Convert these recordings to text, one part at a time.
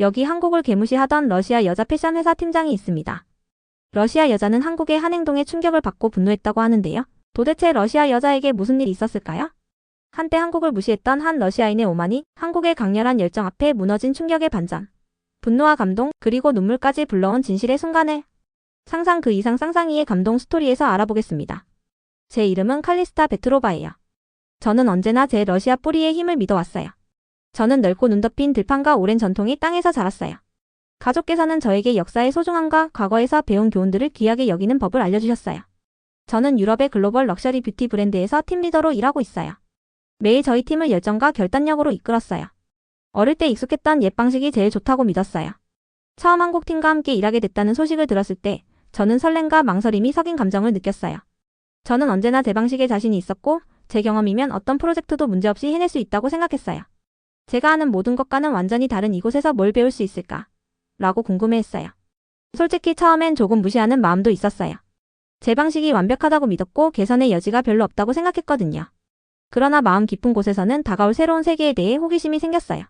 여기 한국을 개무시하던 러시아 여자 패션 회사 팀장이 있습니다. 러시아 여자는 한국의 한 행동에 충격을 받고 분노했다고 하는데요. 도대체 러시아 여자에게 무슨 일이 있었을까요? 한때 한국을 무시했던 한 러시아인의 오만이 한국의 강렬한 열정 앞에 무너진 충격의 반전. 분노와 감동, 그리고 눈물까지 불러온 진실의 순간을 상상 그 이상 상상 이의 감동 스토리에서 알아보겠습니다. 제 이름은 칼리스타 베트로바예요. 저는 언제나 제 러시아 뿌리의 힘을 믿어왔어요. 저는 넓고 눈 덮인 들판과 오랜 전통의 땅에서 자랐어요. 가족께서는 저에게 역사의 소중함과 과거에서 배운 교훈들을 귀하게 여기는 법을 알려주셨어요. 저는 유럽의 글로벌 럭셔리 뷰티 브랜드에서 팀리더로 일하고 있어요. 매일 저희 팀을 열정과 결단력으로 이끌었어요. 어릴 때 익숙했던 옛 방식이 제일 좋다고 믿었어요. 처음 한국 팀과 함께 일하게 됐다는 소식을 들었을 때 저는 설렘과 망설임이 섞인 감정을 느꼈어요. 저는 언제나 제 방식에 자신이 있었고 제 경험이면 어떤 프로젝트도 문제없이 해낼 수 있다고 생각했어요. 제가 하는 모든 것과는 완전히 다른 이곳에서 뭘 배울 수 있을까? 라고 궁금해했어요. 솔직히 처음엔 조금 무시하는 마음도 있었어요. 제 방식이 완벽하다고 믿었고 개선의 여지가 별로 없다고 생각했거든요. 그러나 마음 깊은 곳에서는 다가올 새로운 세계에 대해 호기심이 생겼어요.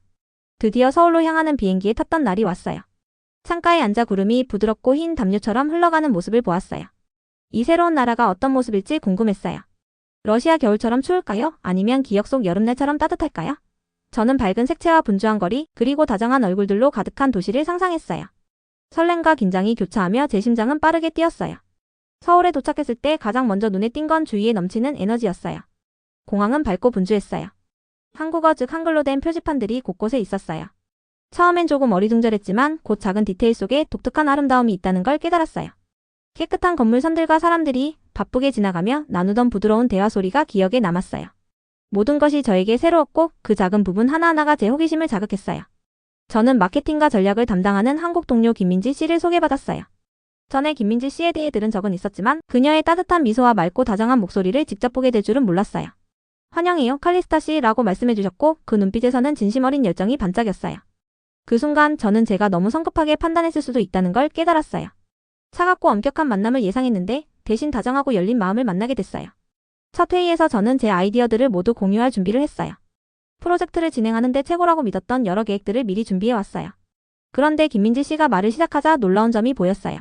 드디어 서울로 향하는 비행기에 탔던 날이 왔어요. 창가에 앉아 구름이 부드럽고 흰 담요처럼 흘러가는 모습을 보았어요. 이 새로운 나라가 어떤 모습일지 궁금했어요. 러시아 겨울처럼 추울까요? 아니면 기억 속 여름날처럼 따뜻할까요? 저는 밝은 색채와 분주한 거리, 그리고 다정한 얼굴들로 가득한 도시를 상상했어요. 설렘과 긴장이 교차하며 제 심장은 빠르게 뛰었어요. 서울에 도착했을 때 가장 먼저 눈에 띈 건 주위에 넘치는 에너지였어요. 공항은 밝고 분주했어요. 한국어 즉 한글로 된 표지판들이 곳곳에 있었어요. 처음엔 조금 어리둥절했지만 곧 작은 디테일 속에 독특한 아름다움이 있다는 걸 깨달았어요. 깨끗한 건물선들과 사람들이 바쁘게 지나가며 나누던 부드러운 대화 소리가 기억에 남았어요. 모든 것이 저에게 새로웠고 그 작은 부분 하나하나가 제 호기심을 자극했어요. 저는 마케팅과 전략을 담당하는 한국 동료 김민지 씨를 소개받았어요. 전에 김민지 씨에 대해 들은 적은 있었지만 그녀의 따뜻한 미소와 맑고 다정한 목소리를 직접 보게 될 줄은 몰랐어요. 환영해요, 칼리스타 씨 라고 말씀해 주셨고 그 눈빛에서는 진심 어린 열정이 반짝였어요. 그 순간 저는 제가 너무 성급하게 판단했을 수도 있다는 걸 깨달았어요. 차갑고 엄격한 만남을 예상했는데 대신 다정하고 열린 마음을 만나게 됐어요. 첫 회의에서 저는 제 아이디어들을 모두 공유할 준비를 했어요. 프로젝트를 진행하는데 최고라고 믿었던 여러 계획들을 미리 준비해왔어요. 그런데 김민지 씨가 말을 시작하자 놀라운 점이 보였어요.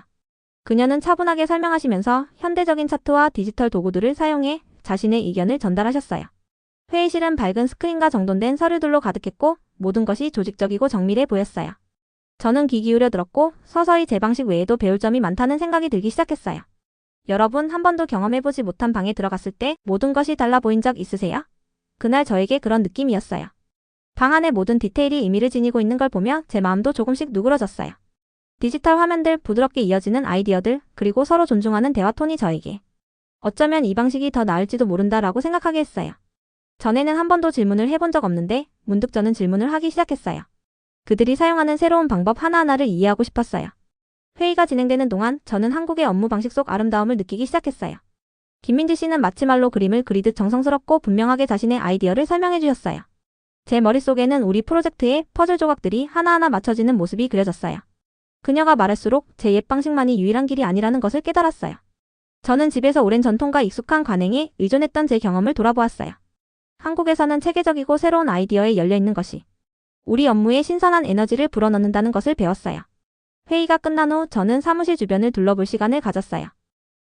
그녀는 차분하게 설명하시면서 현대적인 차트와 디지털 도구들을 사용해 자신의 의견을 전달하셨어요. 회의실은 밝은 스크린과 정돈된 서류들로 가득했고 모든 것이 조직적이고 정밀해 보였어요. 저는 귀 기울여 들었고 서서히 제 방식 외에도 배울 점이 많다는 생각이 들기 시작했어요. 여러분 한 번도 경험해보지 못한 방에 들어갔을 때 모든 것이 달라 보인 적 있으세요? 그날 저에게 그런 느낌이었어요. 방 안의 모든 디테일이 의미를 지니고 있는 걸 보며 제 마음도 조금씩 누그러졌어요. 디지털 화면들, 부드럽게 이어지는 아이디어들, 그리고 서로 존중하는 대화 톤이 저에게 어쩌면 이 방식이 더 나을지도 모른다라고 생각하게 했어요. 전에는 한 번도 질문을 해본 적 없는데 문득 저는 질문을 하기 시작했어요. 그들이 사용하는 새로운 방법 하나하나를 이해하고 싶었어요. 회의가 진행되는 동안 저는 한국의 업무 방식 속 아름다움을 느끼기 시작했어요. 김민지 씨는 마치 말로 그림을 그리듯 정성스럽고 분명하게 자신의 아이디어를 설명해 주셨어요. 제 머릿속에는 우리 프로젝트의 퍼즐 조각들이 하나하나 맞춰지는 모습이 그려졌어요. 그녀가 말할수록 제 옛 방식만이 유일한 길이 아니라는 것을 깨달았어요. 저는 집에서 오랜 전통과 익숙한 관행에 의존했던 제 경험을 돌아보았어요. 한국에서는 체계적이고 새로운 아이디어에 열려있는 것이 우리 업무에 신선한 에너지를 불어넣는다는 것을 배웠어요. 회의가 끝난 후 저는 사무실 주변을 둘러볼 시간을 가졌어요.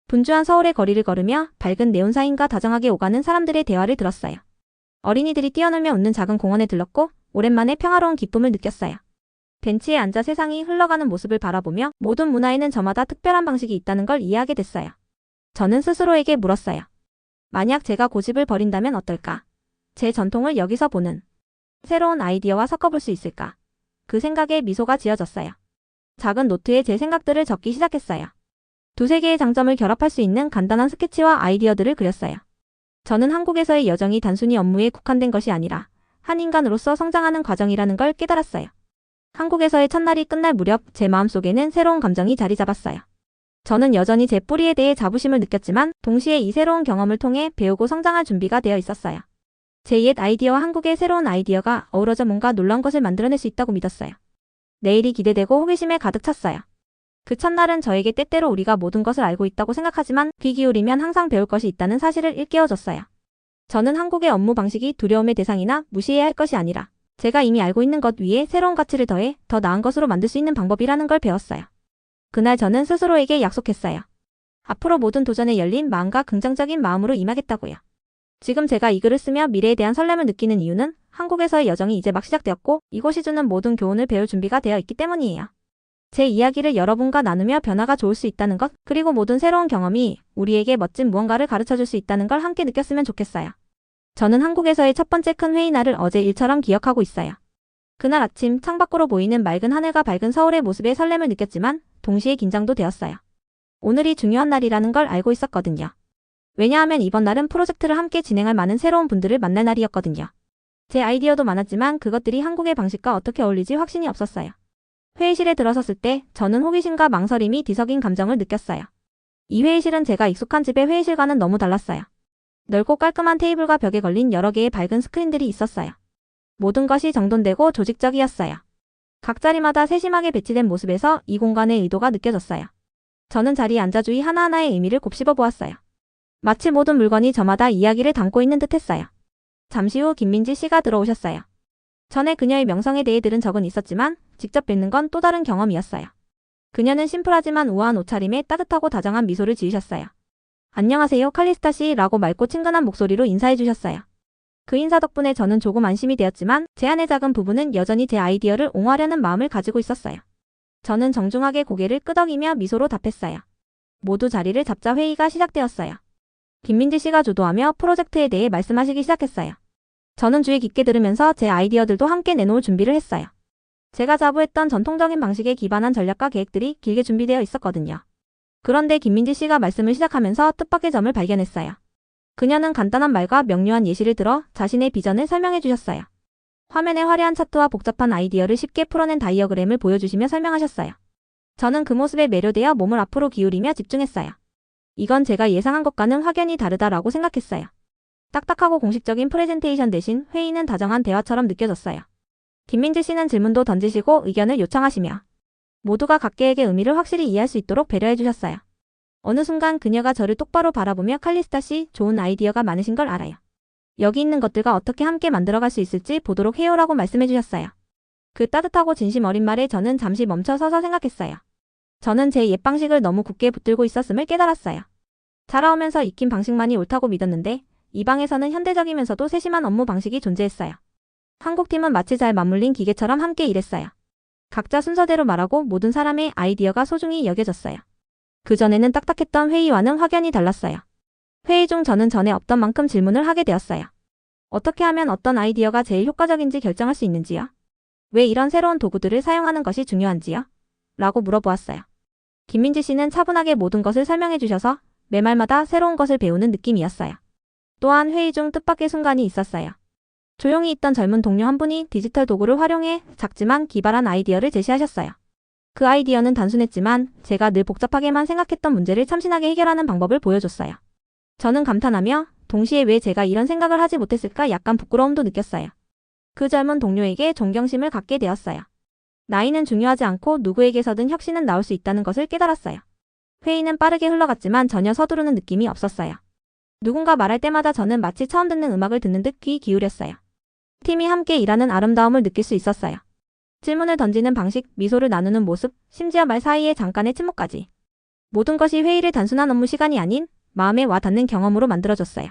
분주한 서울의 거리를 걸으며 밝은 네온사인과 다정하게 오가는 사람들의 대화를 들었어요. 어린이들이 뛰어놀며 웃는 작은 공원에 들렀고 오랜만에 평화로운 기쁨을 느꼈어요. 벤치에 앉아 세상이 흘러가는 모습을 바라보며 모든 문화에는 저마다 특별한 방식이 있다는 걸 이해하게 됐어요. 저는 스스로에게 물었어요. 만약 제가 고집을 버린다면 어떨까? 제 전통을 여기서 보는 새로운 아이디어와 섞어볼 수 있을까? 그 생각에 미소가 지어졌어요. 작은 노트에 제 생각들을 적기 시작했어요. 두세 개의 장점을 결합할 수 있는 간단한 스케치와 아이디어들을 그렸어요. 저는 한국에서의 여정이 단순히 업무에 국한된 것이 아니라 한 인간으로서 성장하는 과정이라는 걸 깨달았어요. 한국에서의 첫날이 끝날 무렵 제 마음속에는 새로운 감정이 자리 잡았어요. 저는 여전히 제 뿌리에 대해 자부심을 느꼈지만 동시에 이 새로운 경험을 통해 배우고 성장할 준비가 되어 있었어요. 제 옛 아이디어와 한국의 새로운 아이디어가 어우러져 뭔가 놀라운 것을 만들어낼 수 있다고 믿었어요. 내일이 기대되고 호기심에 가득 찼어요. 그 첫날은 저에게 때때로 우리가 모든 것을 알고 있다고 생각하지만 귀 기울이면 항상 배울 것이 있다는 사실을 일깨워줬어요. 저는 한국의 업무 방식이 두려움의 대상이나 무시해야 할 것이 아니라 제가 이미 알고 있는 것 위에 새로운 가치를 더해 더 나은 것으로 만들 수 있는 방법이라는 걸 배웠어요. 그날 저는 스스로에게 약속했어요. 앞으로 모든 도전에 열린 마음과 긍정적인 마음으로 임하겠다고요. 지금 제가 이 글을 쓰며 미래에 대한 설렘을 느끼는 이유는 한국에서의 여정이 이제 막 시작되었고 이곳이 주는 모든 교훈을 배울 준비가 되어 있기 때문이에요. 제 이야기를 여러분과 나누며 변화가 좋을 수 있다는 것, 그리고 모든 새로운 경험이 우리에게 멋진 무언가를 가르쳐줄 수 있다는 걸 함께 느꼈으면 좋겠어요. 저는 한국에서의 첫 번째 큰 회의 날을 어제 일처럼 기억하고 있어요. 그날 아침 창밖으로 보이는 맑은 하늘과 밝은 서울의 모습에 설렘을 느꼈지만 동시에 긴장도 되었어요. 오늘이 중요한 날이라는 걸 알고 있었거든요. 왜냐하면 이번 날은 프로젝트를 함께 진행할 많은 새로운 분들을 만날 날이었거든요. 제 아이디어도 많았지만 그것들이 한국의 방식과 어떻게 어울리지 확신이 없었어요. 회의실에 들어섰을 때 저는 호기심과 망설임이 뒤섞인 감정을 느꼈어요. 이 회의실은 제가 익숙한 집의 회의실과는 너무 달랐어요. 넓고 깔끔한 테이블과 벽에 걸린 여러 개의 밝은 스크린들이 있었어요. 모든 것이 정돈되고 조직적이었어요. 각 자리마다 세심하게 배치된 모습에서 이 공간의 의도가 느껴졌어요. 저는 자리에 앉아 주위 하나하나의 의미를 곱씹어 보았어요. 마치 모든 물건이 저마다 이야기를 담고 있는 듯했어요. 잠시 후 김민지 씨가 들어오셨어요. 전에 그녀의 명성에 대해 들은 적은 있었지만 직접 뵙는 건 또 다른 경험이었어요. 그녀는 심플하지만 우아한 옷차림에 따뜻하고 다정한 미소를 지으셨어요. 안녕하세요 칼리스타 씨라고 맑고 친근한 목소리로 인사해 주셨어요. 그 인사 덕분에 저는 조금 안심이 되었지만 제 안의 작은 부부는 여전히 제 아이디어를 옹호하려는 마음을 가지고 있었어요. 저는 정중하게 고개를 끄덕이며 미소로 답했어요. 모두 자리를 잡자 회의가 시작되었어요. 김민지 씨가 주도하며 프로젝트에 대해 말씀하시기 시작했어요. 저는 주의 깊게 들으면서 제 아이디어들도 함께 내놓을 준비를 했어요. 제가 자부했던 전통적인 방식에 기반한 전략과 계획들이 길게 준비되어 있었거든요. 그런데 김민지 씨가 말씀을 시작하면서 뜻밖의 점을 발견했어요. 그녀는 간단한 말과 명료한 예시를 들어 자신의 비전을 설명해 주셨어요. 화면에 화려한 차트와 복잡한 아이디어를 쉽게 풀어낸 다이어그램을 보여주시며 설명하셨어요. 저는 그 모습에 매료되어 몸을 앞으로 기울이며 집중했어요. 이건 제가 예상한 것과는 확연히 다르다라고 생각했어요. 딱딱하고 공식적인 프레젠테이션 대신 회의는 다정한 대화처럼 느껴졌어요. 김민지 씨는 질문도 던지시고 의견을 요청하시며 모두가 각계에게 의미를 확실히 이해할 수 있도록 배려해 주셨어요. 어느 순간 그녀가 저를 똑바로 바라보며 칼리스타 씨, 좋은 아이디어가 많으신 걸 알아요. 여기 있는 것들과 어떻게 함께 만들어갈 수 있을지 보도록 해요라고 말씀해 주셨어요. 그 따뜻하고 진심 어린 말에 저는 잠시 멈춰 서서 생각했어요. 저는 제 옛 방식을 너무 굳게 붙들고 있었음을 깨달았어요. 자라오면서 익힌 방식만이 옳다고 믿었는데 이 방에서는 현대적이면서도 세심한 업무 방식이 존재했어요. 한국팀은 마치 잘 맞물린 기계처럼 함께 일했어요. 각자 순서대로 말하고 모든 사람의 아이디어가 소중히 여겨졌어요. 그전에는 딱딱했던 회의와는 확연히 달랐어요. 회의 중 저는 전에 없던 만큼 질문을 하게 되었어요. 어떻게 하면 어떤 아이디어가 제일 효과적인지 결정할 수 있는지요? 왜 이런 새로운 도구들을 사용하는 것이 중요한지요? 라고 물어보았어요. 김민지 씨는 차분하게 모든 것을 설명해 주셔서 매 말마다 새로운 것을 배우는 느낌이었어요. 또한 회의 중 뜻밖의 순간이 있었어요. 조용히 있던 젊은 동료 한 분이 디지털 도구를 활용해 작지만 기발한 아이디어를 제시하셨어요. 그 아이디어는 단순했지만 제가 늘 복잡하게만 생각했던 문제를 참신하게 해결하는 방법을 보여줬어요. 저는 감탄하며 동시에 왜 제가 이런 생각을 하지 못했을까 약간 부끄러움도 느꼈어요. 그 젊은 동료에게 존경심을 갖게 되었어요. 나이는 중요하지 않고 누구에게서든 혁신은 나올 수 있다는 것을 깨달았어요. 회의는 빠르게 흘러갔지만 전혀 서두르는 느낌이 없었어요. 누군가 말할 때마다 저는 마치 처음 듣는 음악을 듣는 듯 귀 기울였어요. 팀이 함께 일하는 아름다움을 느낄 수 있었어요. 질문을 던지는 방식, 미소를 나누는 모습, 심지어 말 사이에 잠깐의 침묵까지. 모든 것이 회의를 단순한 업무 시간이 아닌 마음에 와 닿는 경험으로 만들어졌어요.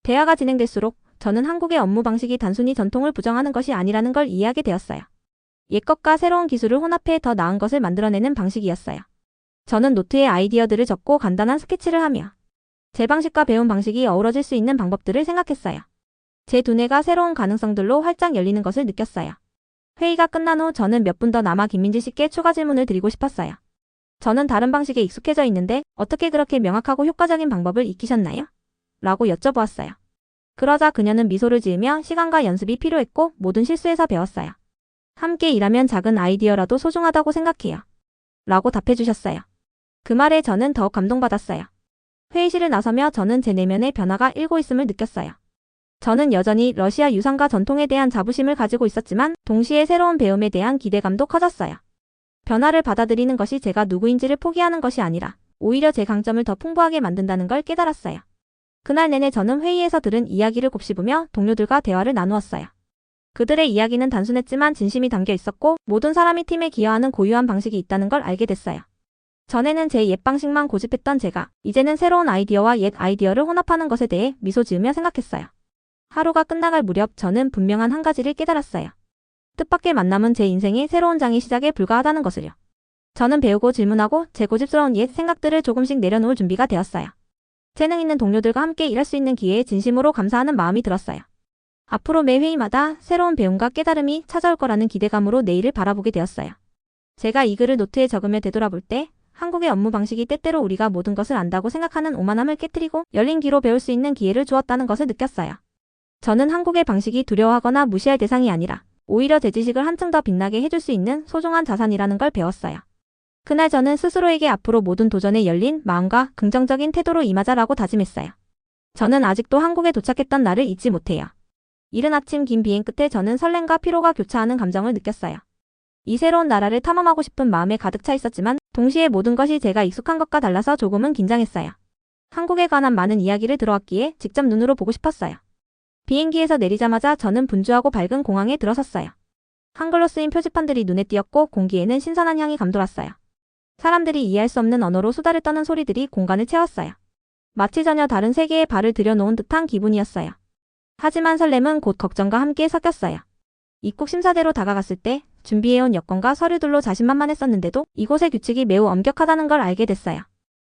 대화가 진행될수록 저는 한국의 업무 방식이 단순히 전통을 부정하는 것이 아니라는 걸 이해하게 되었어요. 옛것과 새로운 기술을 혼합해 더 나은 것을 만들어내는 방식이었어요. 저는 노트에 아이디어들을 적고 간단한 스케치를 하며 제 방식과 배운 방식이 어우러질 수 있는 방법들을 생각했어요. 제 두뇌가 새로운 가능성들로 활짝 열리는 것을 느꼈어요. 회의가 끝난 후 저는 몇 분 더 남아 김민지 씨께 추가 질문을 드리고 싶었어요. 저는 다른 방식에 익숙해져 있는데 어떻게 그렇게 명확하고 효과적인 방법을 익히셨나요? 라고 여쭤보았어요. 그러자 그녀는 미소를 지으며 시간과 연습이 필요했고 모든 실수에서 배웠어요. 함께 일하면 작은 아이디어라도 소중하다고 생각해요. 라고 답해주셨어요. 그 말에 저는 더욱 감동받았어요. 회의실을 나서며 저는 제 내면의 변화가 일고 있음을 느꼈어요. 저는 여전히 러시아 유산과 전통에 대한 자부심을 가지고 있었지만 동시에 새로운 배움에 대한 기대감도 커졌어요. 변화를 받아들이는 것이 제가 누구인지를 포기하는 것이 아니라 오히려 제 강점을 더 풍부하게 만든다는 걸 깨달았어요. 그날 내내 저는 회의에서 들은 이야기를 곱씹으며 동료들과 대화를 나누었어요. 그들의 이야기는 단순했지만 진심이 담겨 있었고 모든 사람이 팀에 기여하는 고유한 방식이 있다는 걸 알게 됐어요. 전에는 제 옛 방식만 고집했던 제가 이제는 새로운 아이디어와 옛 아이디어를 혼합하는 것에 대해 미소 지으며 생각했어요. 하루가 끝나갈 무렵 저는 분명한 한 가지를 깨달았어요. 뜻밖의 만남은 제 인생의 새로운 장의 시작에 불과하다는 것을요. 저는 배우고 질문하고 제 고집스러운 옛 생각들을 조금씩 내려놓을 준비가 되었어요. 재능 있는 동료들과 함께 일할 수 있는 기회에 진심으로 감사하는 마음이 들었어요. 앞으로 매 회의마다 새로운 배움과 깨달음이 찾아올 거라는 기대감으로 내일을 바라보게 되었어요. 제가 이 글을 노트에 적으며 되돌아볼 때 한국의 업무 방식이 때때로 우리가 모든 것을 안다고 생각하는 오만함을 깨트리고 열린 귀로 배울 수 있는 기회를 주었다는 것을 느꼈어요. 저는 한국의 방식이 두려워하거나 무시할 대상이 아니라 오히려 제 지식을 한층 더 빛나게 해줄 수 있는 소중한 자산이라는 걸 배웠어요. 그날 저는 스스로에게 앞으로 모든 도전에 열린 마음과 긍정적인 태도로 임하자라고 다짐했어요. 저는 아직도 한국에 도착했던 날을 잊지 못해요. 이른 아침 긴 비행 끝에 저는 설렘과 피로가 교차하는 감정을 느꼈어요. 이 새로운 나라를 탐험하고 싶은 마음에 가득 차 있었지만 동시에 모든 것이 제가 익숙한 것과 달라서 조금은 긴장했어요. 한국에 관한 많은 이야기를 들어왔기에 직접 눈으로 보고 싶었어요. 비행기에서 내리자마자 저는 분주하고 밝은 공항에 들어섰어요. 한글로 쓰인 표지판들이 눈에 띄었고 공기에는 신선한 향이 감돌았어요. 사람들이 이해할 수 없는 언어로 수다를 떠는 소리들이 공간을 채웠어요. 마치 전혀 다른 세계에 발을 들여놓은 듯한 기분이었어요. 하지만 설렘은 곧 걱정과 함께 섞였어요. 입국 심사대로 다가갔을 때 준비해온 여권과 서류들로 자신만만했었는데도 이곳의 규칙이 매우 엄격하다는 걸 알게 됐어요.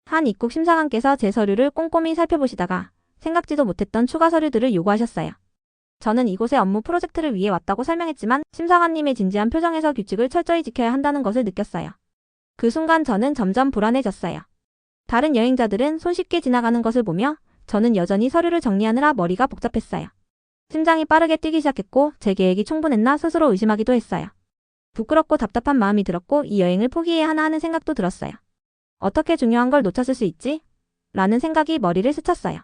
한 입국 심사관께서 제 서류를 꼼꼼히 살펴보시다가 생각지도 못했던 추가 서류들을 요구하셨어요. 저는 이곳의 업무 프로젝트를 위해 왔다고 설명했지만 심사관님의 진지한 표정에서 규칙을 철저히 지켜야 한다는 것을 느꼈어요. 그 순간 저는 점점 불안해졌어요. 다른 여행자들은 손쉽게 지나가는 것을 보며 저는 여전히 서류를 정리하느라 머리가 복잡했어요. 심장이 빠르게 뛰기 시작했고 제 계획이 충분했나 스스로 의심하기도 했어요. 부끄럽고 답답한 마음이 들었고 이 여행을 포기해야 하나 하는 생각도 들었어요. 어떻게 중요한 걸 놓쳤을 수 있지? 라는 생각이 머리를 스쳤어요.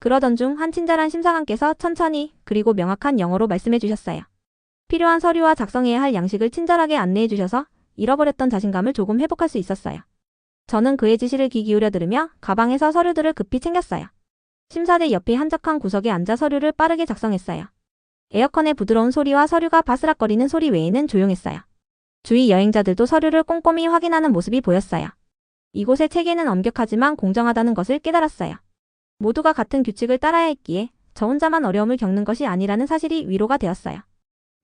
그러던 중 한 친절한 심사관께서 천천히 그리고 명확한 영어로 말씀해 주셨어요. 필요한 서류와 작성해야 할 양식을 친절하게 안내해 주셔서 잃어버렸던 자신감을 조금 회복할 수 있었어요. 저는 그의 지시를 귀 기울여 들으며 가방에서 서류들을 급히 챙겼어요. 심사대 옆에 한적한 구석에 앉아 서류를 빠르게 작성했어요. 에어컨의 부드러운 소리와 서류가 바스락거리는 소리 외에는 조용했어요. 주위 여행자들도 서류를 꼼꼼히 확인하는 모습이 보였어요. 이곳의 체계는 엄격하지만 공정하다는 것을 깨달았어요. 모두가 같은 규칙을 따라야 했기에 저 혼자만 어려움을 겪는 것이 아니라는 사실이 위로가 되었어요.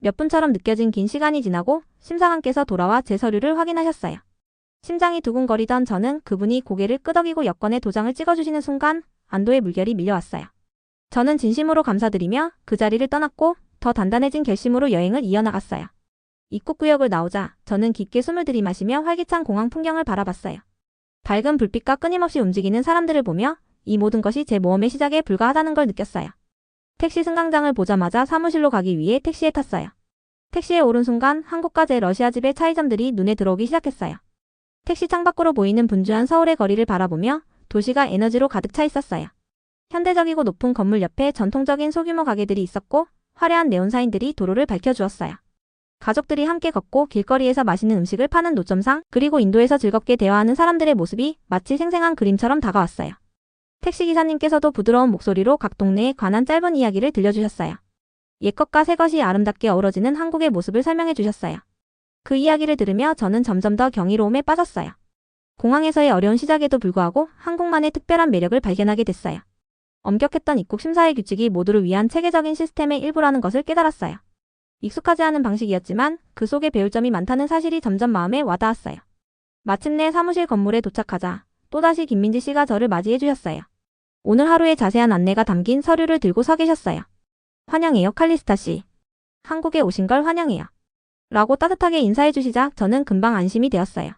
몇 분처럼 느껴진 긴 시간이 지나고 심사관께서 돌아와 제 서류를 확인하셨어요. 심장이 두근거리던 저는 그분이 고개를 끄덕이고 여권에 도장을 찍어주시는 순간 안도의 물결이 밀려왔어요. 저는 진심으로 감사드리며 그 자리를 떠났고 더 단단해진 결심으로 여행을 이어나갔어요. 입국구역을 나오자 저는 깊게 숨을 들이마시며 활기찬 공항 풍경을 바라봤어요. 밝은 불빛과 끊임없이 움직이는 사람들을 보며 이 모든 것이 제 모험의 시작에 불과하다는 걸 느꼈어요. 택시 승강장을 보자마자 사무실로 가기 위해 택시에 탔어요. 택시에 오른 순간 한국과 제 러시아 집의 차이점들이 눈에 들어오기 시작했어요. 택시 창밖으로 보이는 분주한 서울의 거리를 바라보며 도시가 에너지로 가득 차 있었어요. 현대적이고 높은 건물 옆에 전통적인 소규모 가게들이 있었고 화려한 네온사인들이 도로를 밝혀주었어요. 가족들이 함께 걷고 길거리에서 맛있는 음식을 파는 노점상 그리고 인도에서 즐겁게 대화하는 사람들의 모습이 마치 생생한 그림처럼 다가왔어요. 택시기사님께서도 부드러운 목소리로 각 동네에 관한 짧은 이야기를 들려주셨어요. 옛것과 새것이 아름답게 어우러지는 한국의 모습을 설명해 주셨어요. 그 이야기를 들으며 저는 점점 더 경이로움에 빠졌어요. 공항에서의 어려운 시작에도 불구하고 한국만의 특별한 매력을 발견하게 됐어요. 엄격했던 입국 심사의 규칙이 모두를 위한 체계적인 시스템의 일부라는 것을 깨달았어요. 익숙하지 않은 방식이었지만 그 속에 배울 점이 많다는 사실이 점점 마음에 와닿았어요. 마침내 사무실 건물에 도착하자 또다시 김민지 씨가 저를 맞이해 주셨어요. 오늘 하루의 자세한 안내가 담긴 서류를 들고 서 계셨어요. 환영해요, 칼리스타 씨. 한국에 오신 걸 환영해요. 라고 따뜻하게 인사해 주시자 저는 금방 안심이 되었어요.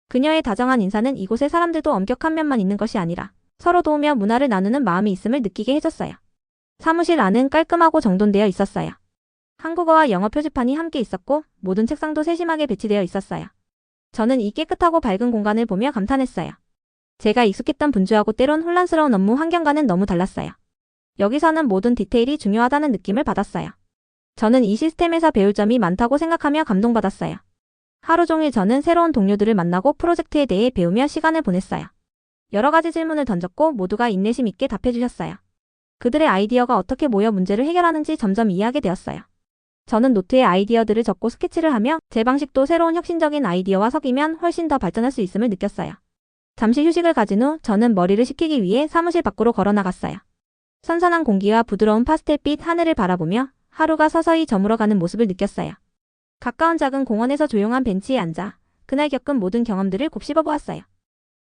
그녀의 다정한 인사는 이곳의 사람들도 엄격한 면만 있는 것이 아니라 서로 도우며 문화를 나누는 마음이 있음을 느끼게 해줬어요. 사무실 안은 깔끔하고 정돈되어 있었어요. 한국어와 영어 표지판이 함께 있었고 모든 책상도 세심하게 배치되어 있었어요. 저는 이 깨끗하고 밝은 공간을 보며 감탄했어요. 제가 익숙했던 분주하고 때론 혼란스러운 업무 환경과는 너무 달랐어요. 여기서는 모든 디테일이 중요하다는 느낌을 받았어요. 저는 이 시스템에서 배울 점이 많다고 생각하며 감동받았어요. 하루 종일 저는 새로운 동료들을 만나고 프로젝트에 대해 배우며 시간을 보냈어요. 여러 가지 질문을 던졌고 모두가 인내심 있게 답해주셨어요. 그들의 아이디어가 어떻게 모여 문제를 해결하는지 점점 이해하게 되었어요. 저는 노트에 아이디어들을 적고 스케치를 하며 제 방식도 새로운 혁신적인 아이디어와 섞이면 훨씬 더 발전할 수 있음을 느꼈어요. 잠시 휴식을 가진 후 저는 머리를 식히기 위해 사무실 밖으로 걸어 나갔어요. 선선한 공기와 부드러운 파스텔빛 하늘을 바라보며 하루가 서서히 저물어가는 모습을 느꼈어요. 가까운 작은 공원에서 조용한 벤치에 앉아 그날 겪은 모든 경험들을 곱씹어 보았어요.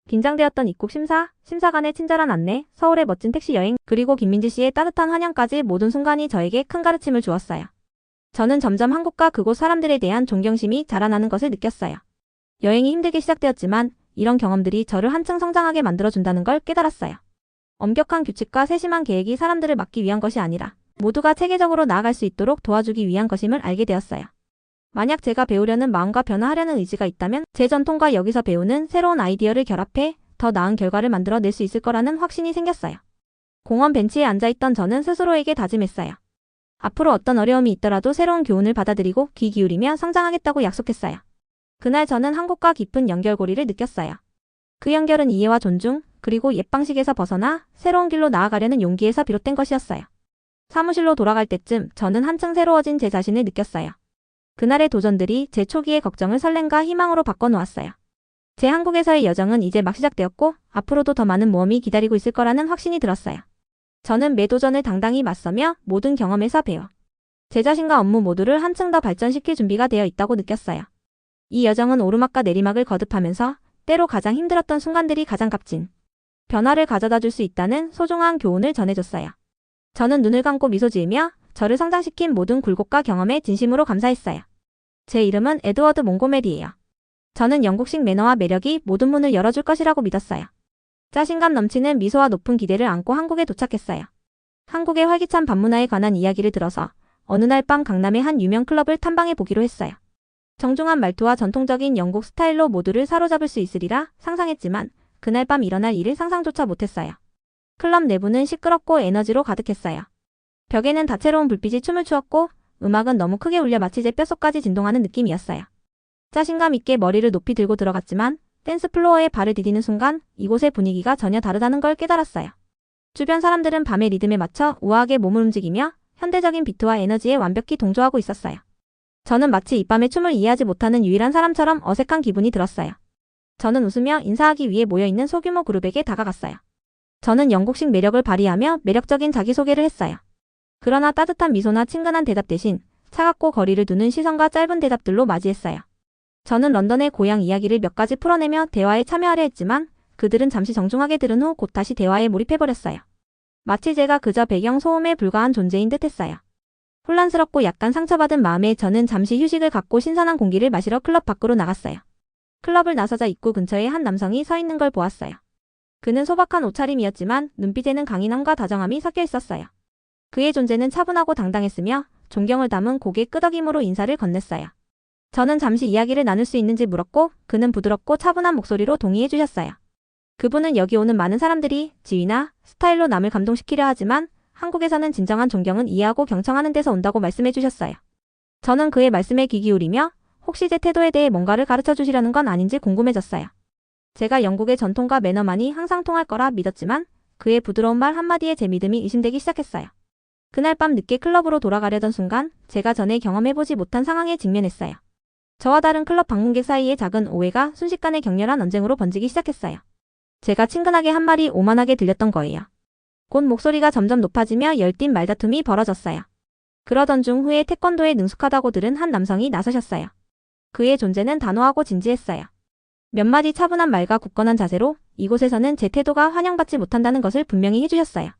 긴장되었던 입국 심사, 심사관의 친절한 안내, 서울의 멋진 택시 여행, 그리고 김민지 씨의 따뜻한 환영까지 모든 순간이 저에게 큰 가르침을 주었어요. 저는 점점 한국과 그곳 사람들에 대한 존경심이 자라나는 것을 느꼈어요. 여행이 힘들게 시작되었지만 이런 경험들이 저를 한층 성장하게 만들어준다는 걸 깨달았어요. 엄격한 규칙과 세심한 계획이 사람들을 막기 위한 것이 아니라 모두가 체계적으로 나아갈 수 있도록 도와주기 위한 것임을 알게 되었어요. 만약 제가 배우려는 마음과 변화하려는 의지가 있다면 제 전통과 여기서 배우는 새로운 아이디어를 결합해 더 나은 결과를 만들어낼 수 있을 거라는 확신이 생겼어요. 공원 벤치에 앉아있던 저는 스스로에게 다짐했어요. 앞으로 어떤 어려움이 있더라도 새로운 교훈을 받아들이고 귀 기울이며 성장하겠다고 약속했어요. 그날 저는 한국과 깊은 연결고리를 느꼈어요. 그 연결은 이해와 존중, 그리고 옛 방식에서 벗어나 새로운 길로 나아가려는 용기에서 비롯된 것이었어요. 사무실로 돌아갈 때쯤 저는 한층 새로워진 제 자신을 느꼈어요. 그날의 도전들이 제 초기의 걱정을 설렘과 희망으로 바꿔놓았어요. 제 한국에서의 여정은 이제 막 시작되었고 앞으로도 더 많은 모험이 기다리고 있을 거라는 확신이 들었어요. 저는 매 도전을 당당히 맞서며 모든 경험에서 배워 제 자신과 업무 모두를 한층 더 발전시킬 준비가 되어 있다고 느꼈어요. 이 여정은 오르막과 내리막을 거듭하면서 때로 가장 힘들었던 순간들이 가장 값진 변화를 가져다 줄 수 있다는 소중한 교훈을 전해줬어요. 저는 눈을 감고 미소 지으며 저를 성장시킨 모든 굴곡과 경험에 진심으로 감사했어요. 제 이름은 에드워드 몽고메리예요. 저는 영국식 매너와 매력이 모든 문을 열어줄 것이라고 믿었어요. 자신감 넘치는 미소와 높은 기대를 안고 한국에 도착했어요. 한국의 활기찬 밤문화에 관한 이야기를 들어서 어느 날 밤 강남의 한 유명 클럽을 탐방해 보기로 했어요. 정중한 말투와 전통적인 영국 스타일로 모두를 사로잡을 수 있으리라 상상했지만 그날 밤 일어날 일을 상상조차 못했어요. 클럽 내부는 시끄럽고 에너지로 가득했어요. 벽에는 다채로운 불빛이 춤을 추었고 음악은 너무 크게 울려 마치 제 뼛속까지 진동하는 느낌이었어요. 자신감 있게 머리를 높이 들고 들어갔지만 댄스 플로어에 발을 디디는 순간 이곳의 분위기가 전혀 다르다는 걸 깨달았어요. 주변 사람들은 밤의 리듬에 맞춰 우아하게 몸을 움직이며 현대적인 비트와 에너지에 완벽히 동조하고 있었어요. 저는 마치 이 밤의 춤을 이해하지 못하는 유일한 사람처럼 어색한 기분이 들었어요. 저는 웃으며 인사하기 위해 모여있는 소규모 그룹에게 다가갔어요. 저는 영국식 매력을 발휘하며 매력적인 자기소개를 했어요. 그러나 따뜻한 미소나 친근한 대답 대신 차갑고 거리를 두는 시선과 짧은 대답들로 맞이했어요. 저는 런던의 고향 이야기를 몇 가지 풀어내며 대화에 참여하려 했지만 그들은 잠시 정중하게 들은 후 곧 다시 대화에 몰입해버렸어요. 마치 제가 그저 배경 소음에 불과한 존재인 듯 했어요. 혼란스럽고 약간 상처받은 마음에 저는 잠시 휴식을 갖고 신선한 공기를 마시러 클럽 밖으로 나갔어요. 클럽을 나서자 입구 근처에 한 남성이 서 있는 걸 보았어요. 그는 소박한 옷차림이었지만 눈빛에는 강인함과 다정함이 섞여 있었어요. 그의 존재는 차분하고 당당했으며 존경을 담은 고개 끄덕임으로 인사를 건넸어요. 저는 잠시 이야기를 나눌 수 있는지 물었고 그는 부드럽고 차분한 목소리로 동의해 주셨어요. 그분은 여기 오는 많은 사람들이 지위나 스타일로 남을 감동시키려 하지만 한국에서는 진정한 존경은 이해하고 경청하는 데서 온다고 말씀해 주셨어요. 저는 그의 말씀에 귀 기울이며 혹시 제 태도에 대해 뭔가를 가르쳐 주시려는 건 아닌지 궁금해졌어요. 제가 영국의 전통과 매너만이 항상 통할 거라 믿었지만 그의 부드러운 말 한마디에 제 믿음이 의심되기 시작했어요. 그날 밤 늦게 클럽으로 돌아가려던 순간 제가 전에 경험해보지 못한 상황에 직면했어요. 저와 다른 클럽 방문객 사이의 작은 오해가 순식간에 격렬한 언쟁으로 번지기 시작했어요. 제가 친근하게 한 말이 오만하게 들렸던 거예요. 곧 목소리가 점점 높아지며 열띤 말다툼이 벌어졌어요. 그러던 중 후에 태권도에 능숙하다고 들은 한 남성이 나서셨어요. 그의 존재는 단호하고 진지했어요. 몇 마디 차분한 말과 굳건한 자세로 이곳에서는 제 태도가 환영받지 못한다는 것을 분명히 해주셨어요.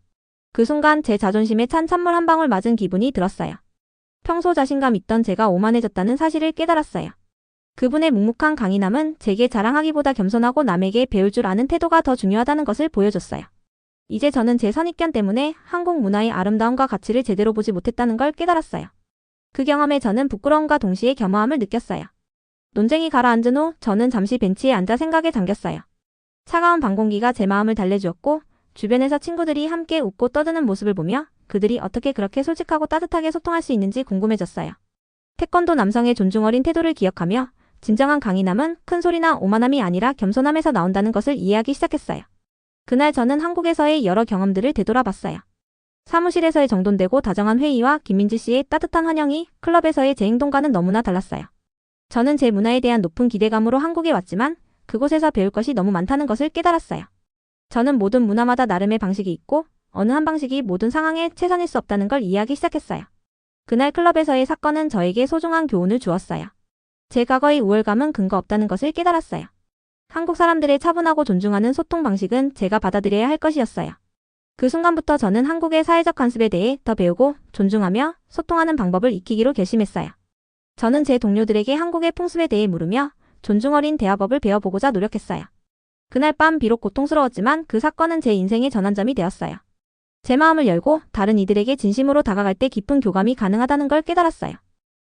그 순간 제 자존심에 찬 찬물 한 방울 맞은 기분이 들었어요. 평소 자신감 있던 제가 오만해졌다는 사실을 깨달았어요. 그분의 묵묵한 강인함은 제게 자랑하기보다 겸손하고 남에게 배울 줄 아는 태도가 더 중요하다는 것을 보여줬어요. 이제 저는 제 선입견 때문에 한국 문화의 아름다움과 가치를 제대로 보지 못했다는 걸 깨달았어요. 그 경험에 저는 부끄러움과 동시에 겸허함을 느꼈어요. 논쟁이 가라앉은 후 저는 잠시 벤치에 앉아 생각에 잠겼어요. 차가운 밤 공기가 제 마음을 달래주었고 주변에서 친구들이 함께 웃고 떠드는 모습을 보며 그들이 어떻게 그렇게 솔직하고 따뜻하게 소통할 수 있는지 궁금해졌어요. 태권도 남성의 존중 어린 태도를 기억하며 진정한 강인함은 큰 소리나 오만함이 아니라 겸손함에서 나온다는 것을 이해하기 시작했어요. 그날 저는 한국에서의 여러 경험들을 되돌아봤어요. 사무실에서의 정돈되고 다정한 회의와 김민지 씨의 따뜻한 환영이 클럽에서의 제 행동과는 너무나 달랐어요. 저는 제 문화에 대한 높은 기대감으로 한국에 왔지만 그곳에서 배울 것이 너무 많다는 것을 깨달았어요. 저는 모든 문화마다 나름의 방식이 있고 어느 한 방식이 모든 상황에 최선일 수 없다는 걸 이해하기 시작했어요. 그날 클럽에서의 사건은 저에게 소중한 교훈을 주었어요. 제 과거의 우월감은 근거 없다는 것을 깨달았어요. 한국 사람들의 차분하고 존중하는 소통 방식은 제가 받아들여야 할 것이었어요. 그 순간부터 저는 한국의 사회적 관습에 대해 더 배우고 존중하며 소통하는 방법을 익히기로 결심했어요. 저는 제 동료들에게 한국의 풍습에 대해 물으며 존중 어린 대화법을 배워보고자 노력했어요. 그날 밤 비록 고통스러웠지만 그 사건은 제 인생의 전환점이 되었어요. 제 마음을 열고 다른 이들에게 진심으로 다가갈 때 깊은 교감이 가능하다는 걸 깨달았어요.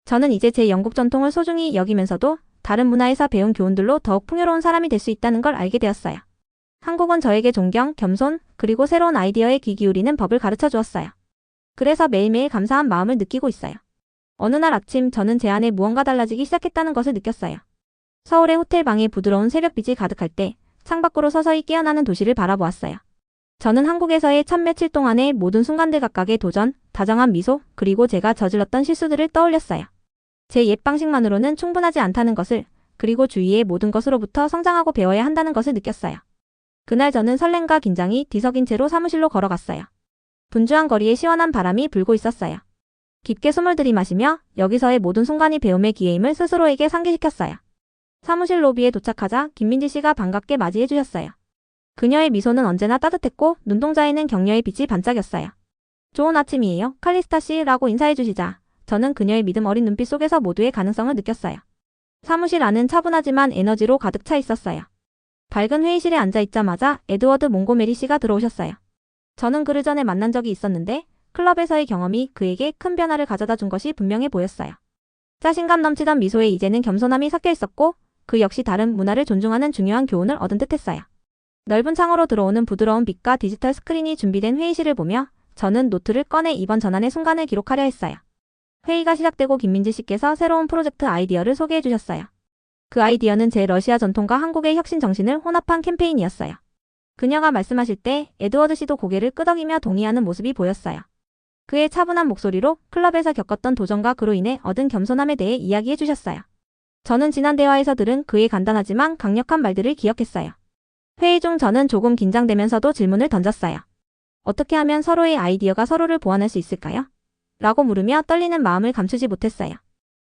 저는 이제 제 영국 전통을 소중히 여기면서도 다른 문화에서 배운 교훈들로 더욱 풍요로운 사람이 될 수 있다는 걸 알게 되었어요. 한국은 저에게 존경, 겸손, 그리고 새로운 아이디어에 귀 기울이는 법을 가르쳐 주었어요. 그래서 매일매일 감사한 마음을 느끼고 있어요. 어느 날 아침 저는 제 안에 무언가 달라지기 시작했다는 것을 느꼈어요. 서울의 호텔 방에 부드러운 새벽빛이 가득할 때 창밖으로 서서히 깨어나는 도시를 바라보았어요. 저는 한국에서의 첫 며칠 동안의 모든 순간들 각각의 도전, 다정한 미소, 그리고 제가 저질렀던 실수들을 떠올렸어요. 제 옛 방식만으로는 충분하지 않다는 것을, 그리고 주위의 모든 것으로부터 성장하고 배워야 한다는 것을 느꼈어요. 그날 저는 설렘과 긴장이 뒤섞인 채로 사무실로 걸어갔어요. 분주한 거리에 시원한 바람이 불고 있었어요. 깊게 숨을 들이마시며 여기서의 모든 순간이 배움의 기회임을 스스로에게 상기시켰어요. 사무실 로비에 도착하자 김민지 씨가 반갑게 맞이해 주셨어요. 그녀의 미소는 언제나 따뜻했고 눈동자에는 격려의 빛이 반짝였어요. 좋은 아침이에요, 칼리스타 씨라고 인사해 주시자 저는 그녀의 믿음 어린 눈빛 속에서 모두의 가능성을 느꼈어요. 사무실 안은 차분하지만 에너지로 가득 차 있었어요. 밝은 회의실에 앉아 있자마자 에드워드 몽고메리 씨가 들어오셨어요. 저는 그를 전에 만난 적이 있었는데 클럽에서의 경험이 그에게 큰 변화를 가져다 준 것이 분명해 보였어요. 자신감 넘치던 미소에 이제는 겸손함이 섞여 있었고 그 역시 다른 문화를 존중하는 중요한 교훈을 얻은 듯했어요. 넓은 창으로 들어오는 부드러운 빛과 디지털 스크린이 준비된 회의실을 보며 저는 노트를 꺼내 이번 전환의 순간을 기록하려 했어요. 회의가 시작되고 김민지 씨께서 새로운 프로젝트 아이디어를 소개해 주셨어요. 그 아이디어는 제 러시아 전통과 한국의 혁신 정신을 혼합한 캠페인이었어요. 그녀가 말씀하실 때 에드워드 씨도 고개를 끄덕이며 동의하는 모습이 보였어요. 그의 차분한 목소리로 클럽에서 겪었던 도전과 그로 인해 얻은 겸손함에 대해 이야기해 주셨어요. 저는 지난 대화에서 들은 그의 간단하지만 강력한 말들을 기억했어요. 회의 중 저는 조금 긴장되면서도 질문을 던졌어요. 어떻게 하면 서로의 아이디어가 서로를 보완할 수 있을까요? 라고 물으며 떨리는 마음을 감추지 못했어요.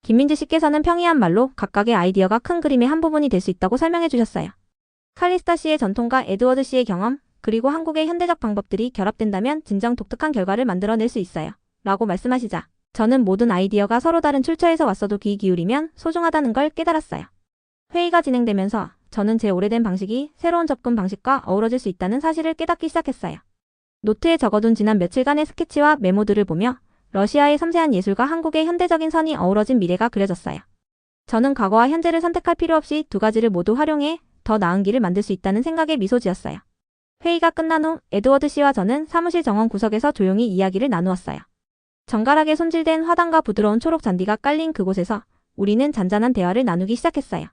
김민지 씨께서는 평이한 말로 각각의 아이디어가 큰 그림의 한 부분이 될 수 있다고 설명해 주셨어요. 칼리스타 씨의 전통과 에드워드 씨의 경험, 그리고 한국의 현대적 방법들이 결합된다면 진정 독특한 결과를 만들어낼 수 있어요. 라고 말씀하시자 저는 모든 아이디어가 서로 다른 출처에서 왔어도 귀 기울이면 소중하다는 걸 깨달았어요. 회의가 진행되면서 저는 제 오래된 방식이 새로운 접근 방식과 어우러질 수 있다는 사실을 깨닫기 시작했어요. 노트에 적어둔 지난 며칠간의 스케치와 메모들을 보며 러시아의 섬세한 예술과 한국의 현대적인 선이 어우러진 미래가 그려졌어요. 저는 과거와 현재를 선택할 필요 없이 두 가지를 모두 활용해 더 나은 길을 만들 수 있다는 생각에 미소 지었어요. 회의가 끝난 후 에드워드 씨와 저는 사무실 정원 구석에서 조용히 이야기를 나누었어요. 정갈하게 손질된 화단과 부드러운 초록 잔디가 깔린 그곳에서 우리는 잔잔한 대화를 나누기 시작했어요.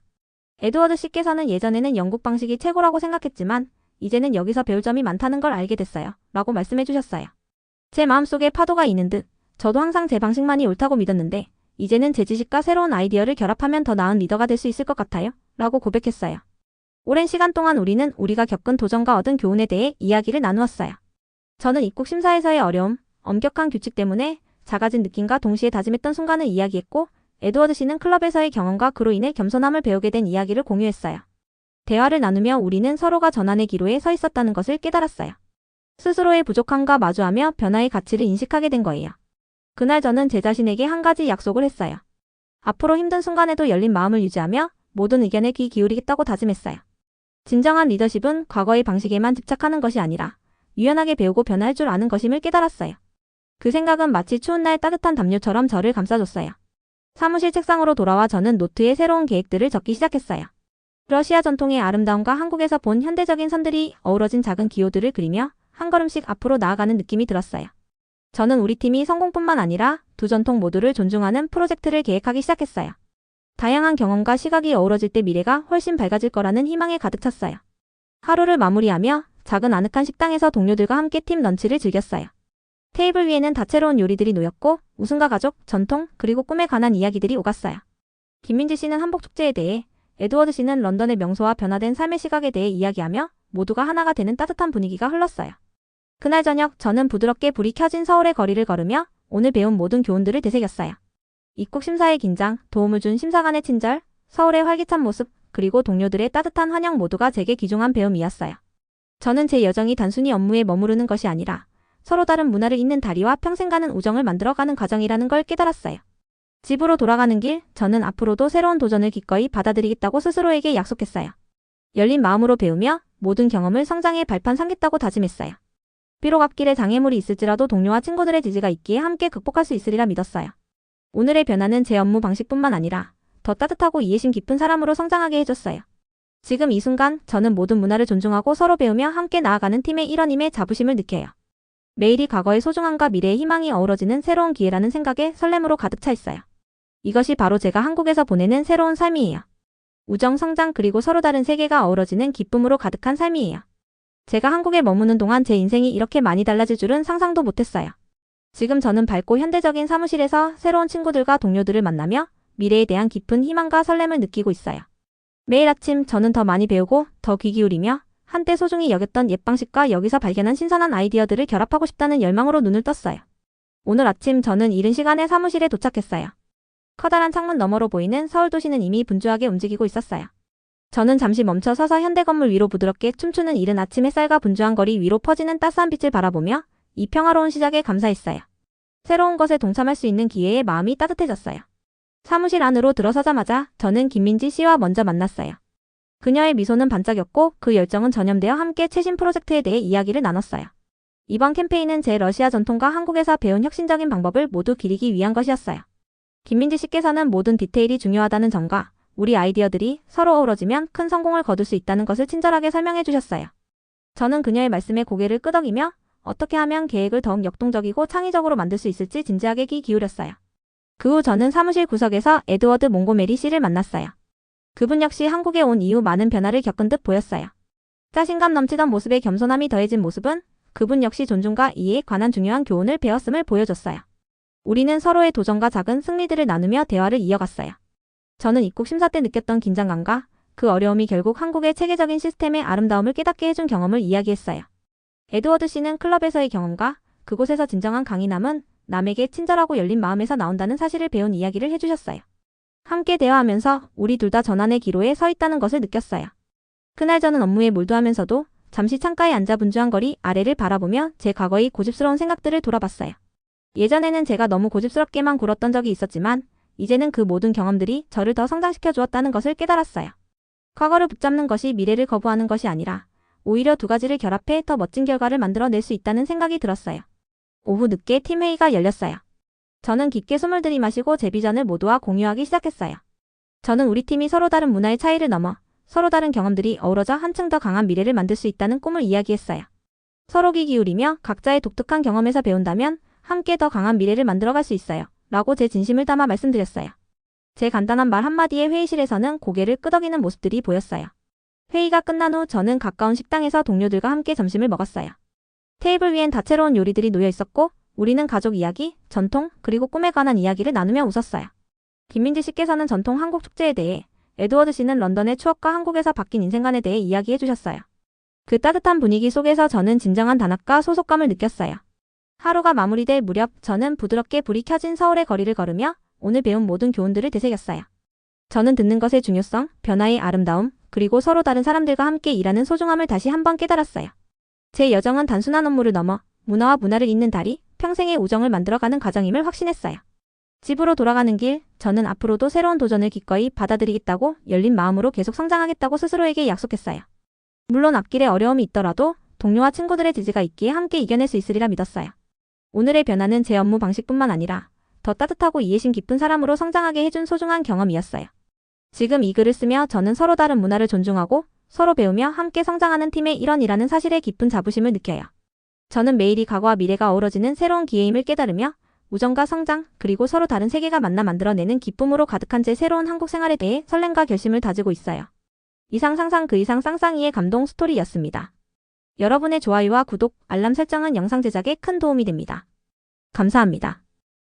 에드워드 씨께서는 예전에는 영국 방식이 최고라고 생각했지만 이제는 여기서 배울 점이 많다는 걸 알게 됐어요. 라고 말씀해 주셨어요. 제 마음속에 파도가 있는 듯 저도 항상 제 방식만이 옳다고 믿었는데 이제는 제 지식과 새로운 아이디어를 결합하면 더 나은 리더가 될 수 있을 것 같아요. 라고 고백했어요. 오랜 시간 동안 우리는 우리가 겪은 도전과 얻은 교훈에 대해 이야기를 나누었어요. 저는 입국 심사에서의 어려움, 엄격한 규칙 때문에 작아진 느낌과 동시에 다짐했던 순간을 이야기했고 에드워드 씨는 클럽에서의 경험과 그로 인해 겸손함을 배우게 된 이야기를 공유했어요. 대화를 나누며 우리는 서로가 전환의 기로에 서 있었다는 것을 깨달았어요. 스스로의 부족함과 마주하며 변화의 가치를 인식하게 된 거예요. 그날 저는 제 자신에게 한 가지 약속을 했어요. 앞으로 힘든 순간에도 열린 마음을 유지하며 모든 의견에 귀 기울이겠다고 다짐했어요. 진정한 리더십은 과거의 방식에만 집착하는 것이 아니라 유연하게 배우고 변화할 줄 아는 것임을 깨달았어요. 그 생각은 마치 추운 날 따뜻한 담요처럼 저를 감싸줬어요. 사무실 책상으로 돌아와 저는 노트에 새로운 계획들을 적기 시작했어요. 러시아 전통의 아름다움과 한국에서 본 현대적인 선들이 어우러진 작은 기호들을 그리며 한 걸음씩 앞으로 나아가는 느낌이 들었어요. 저는 우리 팀이 성공뿐만 아니라 두 전통 모두를 존중하는 프로젝트를 계획하기 시작했어요. 다양한 경험과 시각이 어우러질 때 미래가 훨씬 밝아질 거라는 희망에 가득 찼어요. 하루를 마무리하며 작은 아늑한 식당에서 동료들과 함께 팀 런치를 즐겼어요. 테이블 위에는 다채로운 요리들이 놓였고 우승과 가족, 전통, 그리고 꿈에 관한 이야기들이 오갔어요. 김민지 씨는 한복 축제에 대해, 에드워드 씨는 런던의 명소와 변화된 삶의 시각에 대해 이야기하며 모두가 하나가 되는 따뜻한 분위기가 흘렀어요. 그날 저녁 저는 부드럽게 불이 켜진 서울의 거리를 걸으며 오늘 배운 모든 교훈들을 되새겼어요. 입국 심사의 긴장, 도움을 준 심사관의 친절, 서울의 활기찬 모습, 그리고 동료들의 따뜻한 환영 모두가 제게 귀중한 배움이었어요. 저는 제 여정이 단순히 업무에 머무르는 것이 아니라 서로 다른 문화를 잇는 다리와 평생 가는 우정을 만들어가는 과정이라는 걸 깨달았어요. 집으로 돌아가는 길, 저는 앞으로도 새로운 도전을 기꺼이 받아들이겠다고 스스로에게 약속했어요. 열린 마음으로 배우며 모든 경험을 성장의 발판 삼겠다고 다짐했어요. 비록 앞길에 장애물이 있을지라도 동료와 친구들의 지지가 있기에 함께 극복할 수 있으리라 믿었어요. 오늘의 변화는 제 업무 방식뿐만 아니라 더 따뜻하고 이해심 깊은 사람으로 성장하게 해줬어요. 지금 이 순간 저는 모든 문화를 존중하고 서로 배우며 함께 나아가는 팀의 일원임의 자부심을 느껴요. 매일이 과거의 소중함과 미래의 희망이 어우러지는 새로운 기회라는 생각에 설렘으로 가득 차 있어요. 이것이 바로 제가 한국에서 보내는 새로운 삶이에요. 우정, 성장, 그리고 서로 다른 세계가 어우러지는 기쁨으로 가득한 삶이에요. 제가 한국에 머무는 동안 제 인생이 이렇게 많이 달라질 줄은 상상도 못했어요. 지금 저는 밝고 현대적인 사무실에서 새로운 친구들과 동료들을 만나며 미래에 대한 깊은 희망과 설렘을 느끼고 있어요. 매일 아침 저는 더 많이 배우고 더 귀 기울이며 한때 소중히 여겼던 옛 방식과 여기서 발견한 신선한 아이디어들을 결합하고 싶다는 열망으로 눈을 떴어요. 오늘 아침 저는 이른 시간에 사무실에 도착했어요. 커다란 창문 너머로 보이는 서울 도시는 이미 분주하게 움직이고 있었어요. 저는 잠시 멈춰 서서 현대 건물 위로 부드럽게 춤추는 이른 아침 햇살과 분주한 거리 위로 퍼지는 따스한 빛을 바라보며 이 평화로운 시작에 감사했어요. 새로운 것에 동참할 수 있는 기회에 마음이 따뜻해졌어요. 사무실 안으로 들어서자마자 저는 김민지 씨와 먼저 만났어요. 그녀의 미소는 반짝였고 그 열정은 전염되어 함께 최신 프로젝트에 대해 이야기를 나눴어요. 이번 캠페인은 제 러시아 전통과 한국에서 배운 혁신적인 방법을 모두 기리기 위한 것이었어요. 김민지 씨께서는 모든 디테일이 중요하다는 점과 우리 아이디어들이 서로 어우러지면 큰 성공을 거둘 수 있다는 것을 친절하게 설명해 주셨어요. 저는 그녀의 말씀에 고개를 끄덕이며 어떻게 하면 계획을 더욱 역동적이고 창의적으로 만들 수 있을지 진지하게 귀 기울였어요. 그 후 저는 사무실 구석에서 에드워드 몽고메리 씨를 만났어요. 그분 역시 한국에 온 이후 많은 변화를 겪은 듯 보였어요. 자신감 넘치던 모습에 겸손함이 더해진 모습은 그분 역시 존중과 이해에 관한 중요한 교훈을 배웠음을 보여줬어요. 우리는 서로의 도전과 작은 승리들을 나누며 대화를 이어갔어요. 저는 입국 심사 때 느꼈던 긴장감과 그 어려움이 결국 한국의 체계적인 시스템의 아름다움을 깨닫게 해준 경험을 이야기했어요. 에드워드 씨는 클럽에서의 경험과 그곳에서 진정한 강인함은 남에게 친절하고 열린 마음에서 나온다는 사실을 배운 이야기를 해주셨어요. 함께 대화하면서 우리 둘 다 전환의 기로에 서 있다는 것을 느꼈어요. 그날 저는 업무에 몰두하면서도 잠시 창가에 앉아 분주한 거리 아래를 바라보며 제 과거의 고집스러운 생각들을 돌아봤어요. 예전에는 제가 너무 고집스럽게만 굴었던 적이 있었지만 이제는 그 모든 경험들이 저를 더 성장시켜 주었다는 것을 깨달았어요. 과거를 붙잡는 것이 미래를 거부하는 것이 아니라 오히려 두 가지를 결합해 더 멋진 결과를 만들어낼 수 있다는 생각이 들었어요. 오후 늦게 팀회의가 열렸어요. 저는 깊게 숨을 들이마시고 제 비전을 모두와 공유하기 시작했어요. 저는 우리 팀이 서로 다른 문화의 차이를 넘어 서로 다른 경험들이 어우러져 한층 더 강한 미래를 만들 수 있다는 꿈을 이야기했어요. 서로 귀 기울이며 각자의 독특한 경험에서 배운다면 함께 더 강한 미래를 만들어갈 수 있어요. 라고 제 진심을 담아 말씀드렸어요. 제 간단한 말 한마디에 회의실에서는 고개를 끄덕이는 모습들이 보였어요. 회의가 끝난 후 저는 가까운 식당에서 동료들과 함께 점심을 먹었어요. 테이블 위엔 다채로운 요리들이 놓여 있었고 우리는 가족 이야기, 전통, 그리고 꿈에 관한 이야기를 나누며 웃었어요. 김민지 씨께서는 전통 한국 축제에 대해, 에드워드 씨는 런던의 추억과 한국에서 바뀐 인생관에 대해 이야기해 주셨어요. 그 따뜻한 분위기 속에서 저는 진정한 단합과 소속감을 느꼈어요. 하루가 마무리될 무렵 저는 부드럽게 불이 켜진 서울의 거리를 걸으며 오늘 배운 모든 교훈들을 되새겼어요. 저는 듣는 것의 중요성, 변화의 아름다움, 그리고 서로 다른 사람들과 함께 일하는 소중함을 다시 한번 깨달았어요. 제 여정은 단순한 업무를 넘어 문화와 문화를 잇는 다리, 평생의 우정을 만들어가는 과정임을 확신했어요. 집으로 돌아가는 길, 저는 앞으로도 새로운 도전을 기꺼이 받아들이겠다고 열린 마음으로 계속 성장하겠다고 스스로에게 약속했어요. 물론 앞길에 어려움이 있더라도 동료와 친구들의 지지가 있기에 함께 이겨낼 수 있으리라 믿었어요. 오늘의 변화는 제 업무 방식뿐만 아니라 더 따뜻하고 이해심 깊은 사람으로 성장하게 해준 소중한 경험이었어요. 지금 이 글을 쓰며 저는 서로 다른 문화를 존중하고 서로 배우며 함께 성장하는 팀의 일원이라는 사실에 깊은 자부심을 느껴요. 저는 매일이 과거와 미래가 어우러지는 새로운 기회임을 깨달으며 우정과 성장, 그리고 서로 다른 세계가 만나 만들어내는 기쁨으로 가득한 제 새로운 한국 생활에 대해 설렘과 결심을 다지고 있어요. 이상 상상 그 이상 쌍쌍이의 감동 스토리였습니다. 여러분의 좋아요와 구독, 알람 설정은 영상 제작에 큰 도움이 됩니다. 감사합니다.